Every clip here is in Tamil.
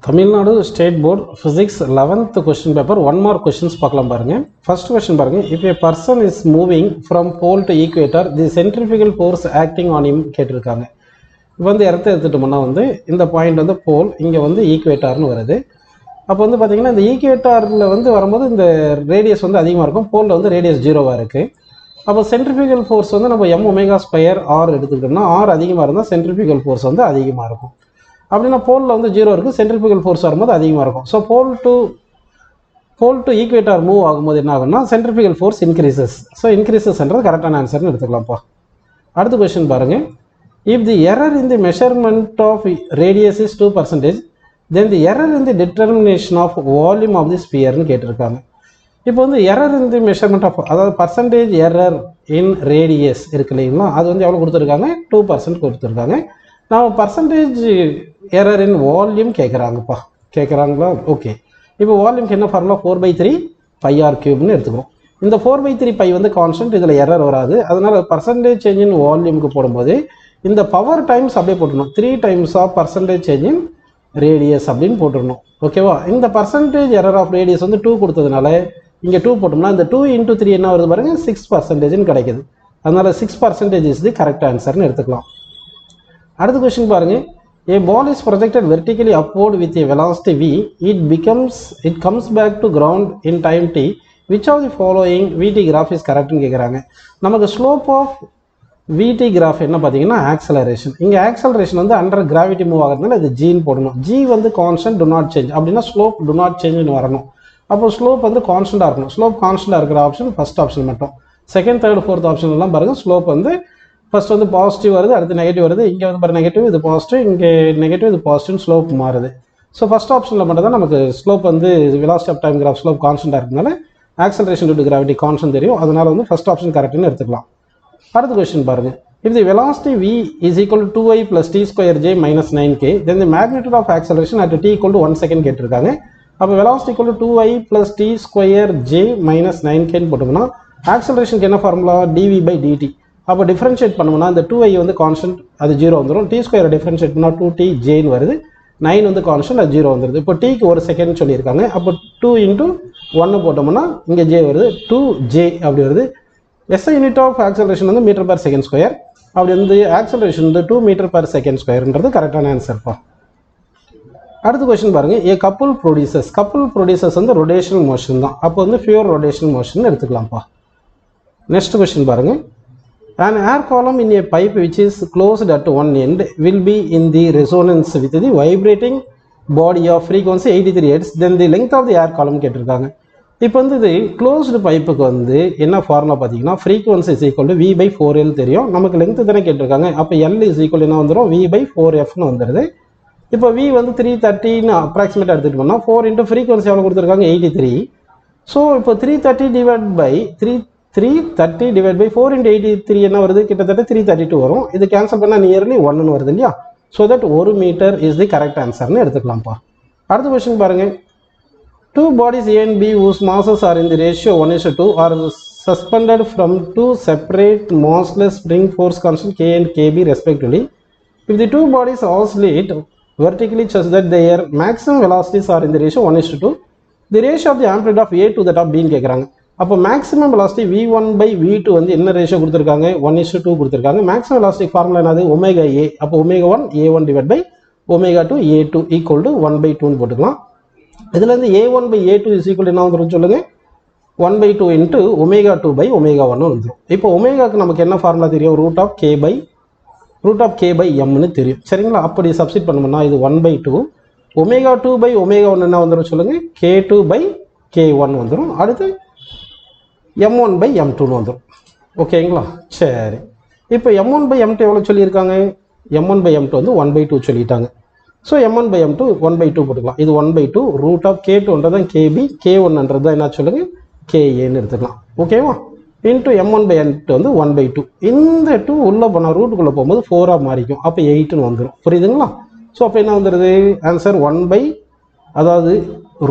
Tamil Nadu state board physics 11th question paper 1 mark questions பார்க்கலாம் பாருங்க. ஃபர்ஸ்ட் கொஸ்டின் பாருங்க. If a person is moving from pole to equator the centrifugal force acting on him கேட்டிருக்காங்க. இப்போ வந்து இடத்த எடுத்துட்டோம்னா வந்து இந்த பாயிண்ட் வந்து போல், இங்கே வந்து ஈக்குவேட்டார்னு வருது. அப்போ வந்து பார்த்தீங்கன்னா இந்த ஈக்குவேட்டாரில் வந்து வரும்போது இந்த ரேடியஸ் வந்து அதிகமாக இருக்கும், போலில் வந்து ரேடியஸ் 0வாக இருக்குது. அப்போ சென்ட்ரிஃபிகல் ஃபோர்ஸ் வந்து நம்ம m ஒமேகா ஸ்கொயர் ஆர் எடுத்துக்கிட்டோம்னா ஆர் அதிகமாக இருந்தால் சென்ட்ரிஃபிகல் ஃபோர்ஸ் வந்து அதிகமாக இருக்கும். அப்படின்னா போலில் வந்து 0 இருக்குது, சென்ட்ரிஃபிகல் ஃபோர்ஸ் வரும்போது அதிகமாக இருக்கும். So pole to equator move ஆகும்போது என்ன ஆகும்னா சென்ட்ரிஃபிகல் ஃபோர்ஸ் இன்க்ரீசஸ். ஸோ இன்க்ரீசஸ்ன்றது கரெக்டான ஆன்சர்னு எடுத்துக்கலாம்ப்பா. அடுத்த கொஸ்டின் பாருங்கள். If the error in the measurement of radius is 2%, then the error in the determination of volume of the ஸ்பியர்னு கேட்டிருக்காங்க. இப்போ வந்து error in the measurement of, அதாவது பர்சன்டேஜ் எரர் இன் ரேடியஸ் இருக்கு இல்லைங்களா, அது வந்து எவ்வளோ கொடுத்துருக்காங்க, 2% கொடுத்துருக்காங்க. நான் percentage error in volume கேட்குறாங்களா? Okay. இப்போ வால்யூம்க்கு என்ன ஃபார்முலா, 4/3 πr³ எடுத்துக்கிறோம். இந்த 4/3 π வந்து கான்ஸ்டன்ட், இதில் எரர் வராது. அதனால பர்சன்டேஜ் சேஞ்ச் இன் வால்யூமுக்கு போடும்போது இந்த பவர் டைம்ஸ் அப்படியே போட்டுடணும், 3 times of percentage change in radius அப்படின்னு போட்டுடணும். ஓகேவா? இந்த பர்சன்டேஜ் எரர் ஆஃப் ரேடியஸ் வந்து 2 கொடுத்ததுனால இங்கே 2 போட்டோம்னா இந்த 2 × 3 என்ன வருது பாருங்க, 6% கிடைக்குது. அதனால 6% இஸ் தி கரெக்ட் ஆன்சர்னு எடுத்துக்கலாம். அடுத்த கொஸ்டின் பாருங்க. A ball is projected vertically upward with a velocity v. It comes back to ground in time t. Which of the following vt graph is correct னு கேக்குறாங்க. நமக்கு ஸ்லோப் ஆஃப் vt graph என்ன பார்த்தீங்கன்னா ஆக்சலரேஷன். இங்கே ஆக்சலரேஷன் வந்து அண்டர் கிராவிட்டி மூவ் ஆகிறதுனால இது g போடணும். g வந்து கான்ஸ்டன்ட், டு நாட் சேஞ்ச். அப்படின்னா ஸ்லோப் டு நாட் சேஞ்ச்னு வரணும். அப்போ ஸ்லோப் வந்து கான்ஸ்டண்டாக இருக்கணும். ஸ்லோப் கான்ஸ்டண்டாக இருக்கிற ஆப்ஷன் ஃபர்ஸ்ட் ஆப்ஷன் மட்டும். செகண்ட், தேர்ட், ஃபோர்த் ஆப்ஷன் எல்லாம் பாருங்க ஸ்லோப் வந்து ஃபர்ஸ்ட் வந்து பாசிட்டிவ் வருது, அடுத்து நெகட்டிவ் வருது. இங்கே வந்து பாருங்க நெகட்டிவ், இது பாசிட்டிவ், இங்கே நெகட்டிவ், இது பாசிட்டிவ், ஸ்லோப் மாறுது. ஸோ ஃபர்ஸ்ட் ஆப்ஷனில் மட்டும் தான் நமக்கு ஸ்லோப் வந்து velocity of time graph slope கான்ஸ்டன்டாக இருக்கிறதுனால acceleration due to gravity constant தெரியும். அதனால வந்து ஃபர்ஸ்ட் ஆப்ஷன் கரெக்ட்னு எடுத்துக்கலாம். அடுத்த கொஸ்டின் பாருங்க. If the velocity v is equal to 2i plus t² minus 9k, then the magnitude of acceleration at t equal to 1 second கேட்டிருக்காங்க. அப்போ velocity equal to 2i plus t² minus 9k போட்டோம்னா ஆக்சலரேஷனுக்கு என்ன ஃபார்முலா, dv/dt. அப்போ டிஃபரன்ஷியேட் பண்ணோம்னா இந்த 2i வந்து கான்ஸ்டன்ட், அது 0 வந்துடும். t² டிஃபரன்ஷியேட் பண்ணால் 2tjன்னு வருது. 9 வந்து கான்ஸ்டன்ட், அது 0 வந்துடுது. இப்போ tக்கு 1 செகண்ட் சொல்லியிருக்காங்க. அப்போ 2 × 1 போட்டோம்னா இங்கே j வருது, 2j அப்படி வருது. SI யூனிட் ஆஃப் ஆக்சலரேஷன் வந்து m/s². அப்படி வந்து ஆக்சலரேஷன் வந்து 2 m/s²ன்றது கரெக்டான ஆன்சர்ப்பா. அடுத்த கொஸ்டின் பாருங்க. ஏ கப்புள் ப்ரொடியூசர்ஸ் வந்து ரொட்டேஷனல் மோஷன் தான். அப்போ வந்து பியூர் ரொட்டேஷனல் மோஷன் எடுத்துக்கலாம்ப்பா. நெக்ஸ்ட் கொஸ்டின் பாருங்க. An air column in a pipe which is closed at one end will be in the resonance with the vibrating body of frequency 83 Hz. Then the length of the air column கேட்டிருக்காங்க. இப்போ வந்து இது க்ளோஸ்டு பைப்புக்கு வந்து என்ன ஃபார்முலா பார்த்தீங்கன்னா frequency is equal to v/4l தெரியும். நமக்கு லெங்க் தானே கேட்டிருக்காங்க. அப்போ l இஸ் ஈக்குவல் என்ன வந்துடும், v/4fன்னு வந்துடுது. இப்போ v வந்து 330ன்னு அப்ராக்சிமேட்டாக எடுத்துகிட்டு போனால் 4 × ஃப்ரீக்வன்சி எவ்வளோ கொடுத்துருக்காங்க, 83. ஸோ இப்போ 330 டிவைட் பை 4 × 83 என்ன வருது, கிட்டத்தட்ட 332 வரும். இது கேன்சல் பண்ணால் நியர்லி 1ன்னு வருது இல்லையா. So that 1 metre is the correct ஆன்சர்னு எடுத்துக்கலாம்ப்பா. அடுத்த கொஸ்டின் பாருங்க. 2 bodies A and B whose masses are in the ratio 1:2 are suspended from 2 separate massless spring force constant K and KB respectively. If the 2 bodies oscillate vertically such that their maximum velocities are in the ratio 1:2, the ratio of the amplitude of A to that of B ன்னு கேட்குறாங்க. அப்போ மேக்ஸிமம் வெலாசிட்டி v1/v2 வந்து என்ன ரேஷியோ கொடுத்துருக்காங்க, 1:2 கொடுத்துருக்காங்க. மேக்ஸிமம் வெலாசிட்டி ஃபார்முலா என்னது, ω_a. அப்போ ω1 a1 divide by ω2 a2 equal to 1/2ன்னு போட்டுக்கலாம். இதுலேருந்து a1/a2 இஸ் ஈக்குவல் என்ன வந்துடும் சொல்லுங்க, 1/2 × ω2/ω1 வந்துடும். இப்போ ஒமேகாக்கு நமக்கு என்ன ஃபார்முலா தெரியும், √k/m தெரியும். சரிங்களா? அப்படி சப்ஸ்டிட் பண்ணோம்னா இது 1/2 ω2/ω1 என்ன வந்துடும் சொல்லுங்க, k2/k1 வந்துடும். அடுத்து m1/m2 வந்துடும். ஓகேங்களா? சரி. இப்போ m1/m2 எவ்வளோ சொல்லியிருக்காங்க, m1/m2 வந்து 1/2 சொல்லிட்டாங்க. ஸோ m1/m2 1/2 போட்டுக்கலாம். இது 1/2 √k2 kb, k1 தான் என்ன சொல்லுங்க, kaன்னு எடுத்துக்கலாம். ஓகேவா? இன்ட்டு m1/m2 வந்து 1/2. இந்த 2 உள்ளே போனால் ரூட்டுக்குள்ளே போகும்போது 4ஆக மாறிக்கும். அப்போ 8ன்னு வந்துடும். புரியுதுங்களா? ஸோ அப்போ என்ன வந்துடுது ஆன்சர், அதாவது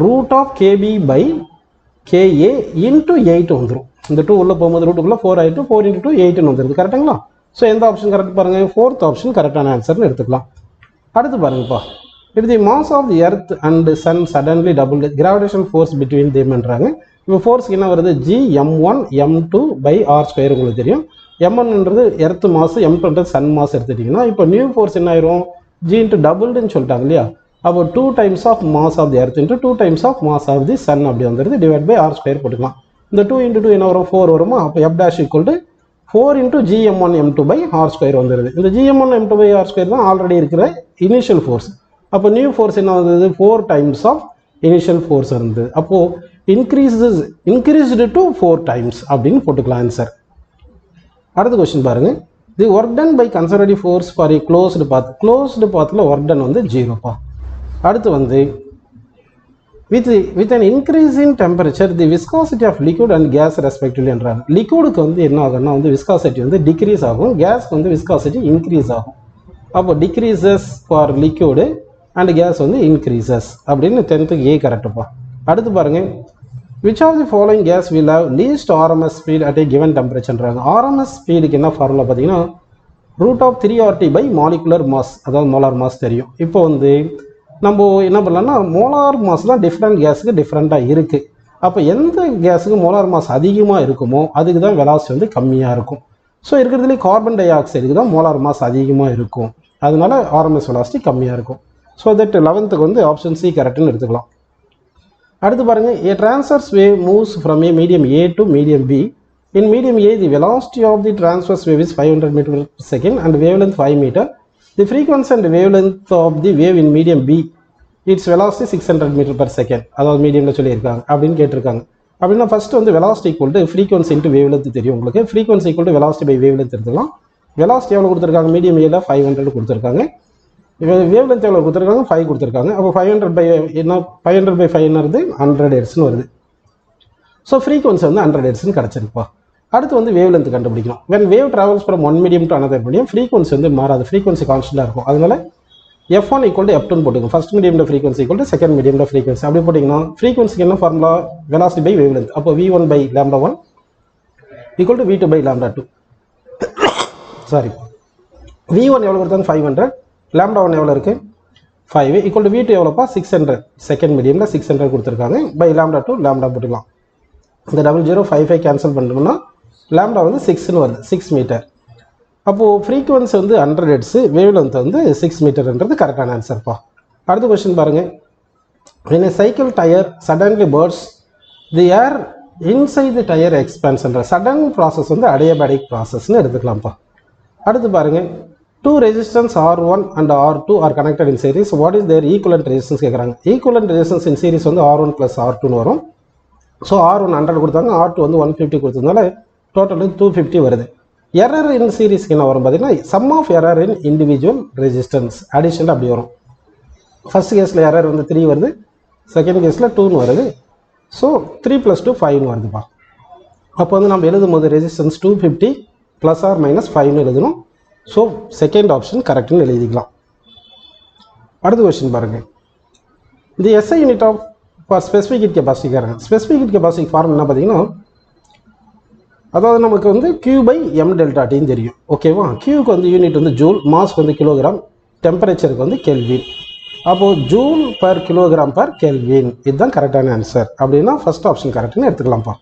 √kb/ka இன்ட்டு 8 வந்துடும். இந்த 2 உள்ளே போகும்போது ரூட்டுக்குள்ளே 4 ஆகிட்டு 4 × 2 8ன்னு வந்துடுது. கரெக்டுங்களா? ஸோ எந்த ஆப்ஷன் கரெக்ட் பாருங்கள், 4th ஆப்ஷன் கரெக்டான ஆன்சர்னு எடுத்துக்கலாம். அடுத்து பாருங்கப்பா. if the mass of the earth and the sun suddenly doubled, gravitational force between them என்றாங்க. இப்போ ஃபோர்ஸ்க்கு என்ன வருது, g m1 m2 by r square உங்களுக்கு தெரியும். m1ன்றது எர்த் மாஸ், m2ன்றது சன் மாஸ் எடுத்துட்டிங்கன்னா இப்போ நியூ ஃபோர்ஸ் என்ன ஆயிரும், g இன்ட்டு டபுள்டுன்னு சொல்லிட்டாங்க இல்லையா. அப்போ 2 times of mass of the earth into 2 times of mass of the sun அப்படி வந்துடுது, டிவைட் பை ஆர் ஸ்கொயர் போட்டுக்கலாம். இந்த 2 இன்ட்டு 2 என்ன வரும், 4 வருமா. அப்போ f dash equal to 4 into gm1 m2 by r square வந்துடுது. இந்த gm1 m2 by r square தான் ஆல்ரெடி இருக்கிற இனிஷியல் ஃபோர்ஸ். அப்போ நியூ ஃபோர்ஸ் என்ன வந்தது, 4 டைம்ஸ் ஆஃப் இனிஷியல் ஃபோர்ஸ் இருந்தது. அப்போ இன்க்ரீஸ்டு டு 4 டைம்ஸ் அப்படின்னு போட்டுக்கலாம் ஆன்சர். அடுத்த கொஸ்டின் பாருங்க, the work done by conservative force for a closed path. Closed பாத்தில் ஒர்க் டன் வந்து 0பா. அடுத்து வந்து with an increase in temperature the viscosity of liquid and gas respectively என்றாங்க. லிக்விடுக்கு வந்து என்ன ஆகும்னா வந்து விஸ்காசிட்டி வந்து டிக்ரீஸ் ஆகும், கேஸ்க்கு வந்து விஸ்காசிட்டி இன்க்ரீஸ் ஆகும். அப்போ decreases for liquid and gas வந்து இன்க்ரீசஸ் அப்படின்னு 10th ஏ கரெக்டுப்பா. அடுத்து பாருங்க, which of the following gas will have least RMS speed at a given டெம்பரேச்சர்ன்றாங்க. ஆர்எம்எஸ் ஸ்பீடுக்கு என்ன ஃபார்முலா பார்த்தீங்கன்னா √3RT by மாலிகுலர் மாஸ், அதாவது மோலார் மாஸ் தெரியும். இப்போ வந்து நம்ம என்ன பண்ணலாம்னா மோலார் மாஸ் தான் டிஃப்ரெண்ட் கேஸுக்கு டிஃப்ரெண்ட்டாக இருக்குது. அப்போ எந்த கேஸுக்கு மோலார் மாஸ் அதிகமாக இருக்குமோ அதுக்கு தான் வெலாசிட்டி வந்து கம்மியாக இருக்கும். ஸோ இருக்கிறதுலே கார்பன் டை ஆக்சைடுக்கு தான் மோலார் மாஸ் அதிகமாக இருக்கும், அதனால ஆர்எம்எஸ் வெலாசிட்டி கம்மியாக இருக்கும். ஸோ தட் 11th வந்து ஆப்ஷன் சி கரெக்டுன்னு எடுத்துக்கலாம். அடுத்து பாருங்கள், a transverse wave moves from a medium A to medium B. In medium A the velocity of the transverse wave is 500 m/s and wavelength 5 meter. The frequency and wavelength of the wave in medium B, its velocity 600 m/s, அதாவது மீடியமில் சொல்லியிருக்காங்க அப்படின்னு கேட்டிருக்காங்க. அப்படின்னா ஃபர்ஸ்ட் வந்து velocity equal to frequency into wavelength தெரியும் உங்களுக்கு. Frequency equal to velocity by wavelength எடுத்துக்கலாம். வெலாசிட்டி எவ்வளோ கொடுத்துருக்காங்க, மீடியம் ஏல 500 கொடுத்துருக்காங்க. வேவ்லென்த் எவ்வளோ கொடுத்துருக்காங்க, 5 கொடுத்துருக்காங்க. அப்போ 500 by என்ன, 500 by 5 என்னது 100 ஹெர்ட்ஸ்னு வருது. ஸோ ஃப்ரீக்வன்சி வந்து 100 ஹெர்ட்ஸ்னு கிடச்சிருப்பா. அடுத்து வந்து வேவ்லென்த் கண்டுபிடிக்கணும். when wave travels from one medium to another medium, frequency வந்து மாறாது, ஃப்ரீக்வன்சி கான்ஸ்டன்டாக இருக்கும். அதனால f1 ஈக்குவல் டு f2 போட்டுக்கோங்க. ஃபர்ஸ்ட் மீடியமில் ஃப்ரீக்வன்சி ஈக்குவல் டு செகண்ட் மீடியமில் ஃப்ரீக்வன்சி அப்படி போட்டிங்கன்னா ஃப்ரீக்வன்சிக்கு என்ன ஃபார்முலா, வெலாசிட்டி பை வேவ்லென்த். அப்போ v1 by λ1 equal to v2 by λ2. Sorry, v1 எவ்வளோ கொடுத்தாங்க 500, λ1 எவ்வளோ இருக்குது 5 ஈக்குவல் டு v2 எவ்வளோப்பா 600, செகண்ட் மீடியமில் 600 கொடுத்துருக்காங்க. பை λ2 λ போட்டுக்கலாம். இந்த 0055 கேன்சல் பண்ணிட்டோம்னா லாம்டா வந்து 6ன்னு வருது, 6 மீட்டர். அப்போது ஃப்ரீக்வன்சி வந்து 100 ஹெர்ட்ஸு, வேவ்லென்த் வந்து 6 மீட்டர்ன்றது கரெக்டான ஆன்சர்ப்பா. அடுத்த கொஸ்டின் பாருங்கள், when a cycle tire suddenly bursts, the air inside the tire expands என்ற சடன் ப்ராசஸ் வந்து அடியபேடிக் ப்ராசஸ்ன்னு எடுத்துக்கலாம்ப்பா. அடுத்து பாருங்கள், two resistance R1 and R2 are connected in series. What is their equivalent resistance கேட்குறாங்க. ஈக்குவலண்ட் ரெசிஸ்டன்ஸ் இன் சீரிஸ் வந்து R1 + R2ன்னு வரும். ஸோ R1 100 கொடுத்தாங்க, R2 வந்து 150 கொடுத்ததுனால டோட்டல் 250 வருது. எரர் இன் சீரிஸ்க்கு என்ன வரும் பார்த்தீங்கன்னா sum of error in individual resistance additional அப்படி வரும். ஃபர்ஸ்ட் கேஸில் எரர் வந்து 3 வருது, செகண்ட் கேஸில் 2ன்னு வருது. ஸோ 3 + 2 5ன்னு வருதுப்பா. அப்போ வந்து நம்ம எழுதும் போது ரெசிஸ்டன்ஸ் 250 ± 5ன்னு எழுதணும். ஸோ செகண்ட் ஆப்ஷன் கரெக்டுன்னு எழுதிக்கலாம். அடுத்த கொஸ்டின் பாருங்கள், இந்த SI unit of for specific heat capacity கேட்குறாங்க. ஸ்பெசிஃபிக் ஹீட் கெப்பாசிட்டி ஃபார்ம் என்ன பார்த்தீங்கன்னா, அதாவது நமக்கு வந்து Q/m∆T தெரியும், ஓகேவா. Qக்கு வந்து யூனிட் வந்து ஜூல், மாஸ்க்கு வந்து கிலோகிராம், டெம்பரேச்சருக்கு வந்து கெல்வின். அப்போது joule per kilogram per kelvin, இதுதான் கரெக்டான ஆன்சர். அப்படின்னா ஃபர்ஸ்ட் ஆப்ஷன் கரெக்டுன்னு எடுத்துக்கலாம்ப்பா.